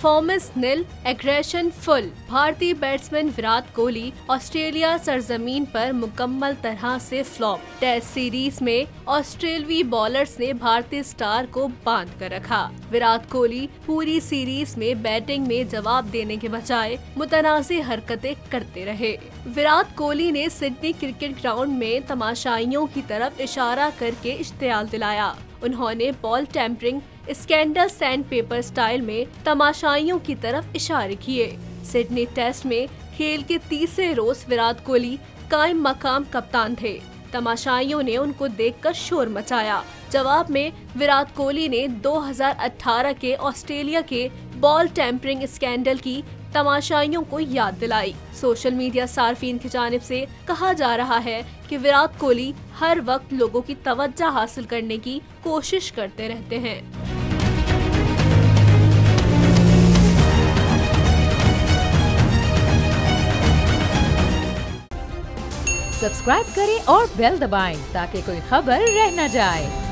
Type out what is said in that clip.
Performance नील, aggression full. भारतीय batsman Virat Kohli Australia सरजमीन पर मुकम्मल तरह से फ्लॉप। टेस्ट सीरीज में ऑस्ट्रेलवी बॉलर्स ने भारतीय स्टार को बांध कर रखा। विराट कोहली पूरी सीरीज में बैटिंग में जवाब देने के बजाय मुतनाज़ी हरकतें करते रहे। विराट कोहली ने सिडनी क्रिकेट ग्राउंड में तमाशाइयों की तरफ इशारा करके इश्तियाल दिलाया। उन्होंने ball tampering scandal sand paper style में तमाशाइयों की तरफ इशारे किए। सिडनी टेस्ट में खेल के तीसरे रोज विराट कोहली कायम मकाम कप्तान थे। तमाशाइयों ने उनको देखकर शोर मचाया। जवाब में विराट कोहली ने 2018 के ऑस्ट्रेलिया के बॉल टेम्परिंग स्कैंडल की तमाशाइयों को याद दिलाई। सोशल मीडिया सार्फिन की जानिब से कहा जा रहा है कि विराट कोहली हर वक्त लोगों की तवज्जो हासिल करने की कोशिश करते रहते हैं। सब्सक्राइब करें और बेल दबाएं ताकि कोई खबर रह न जाए।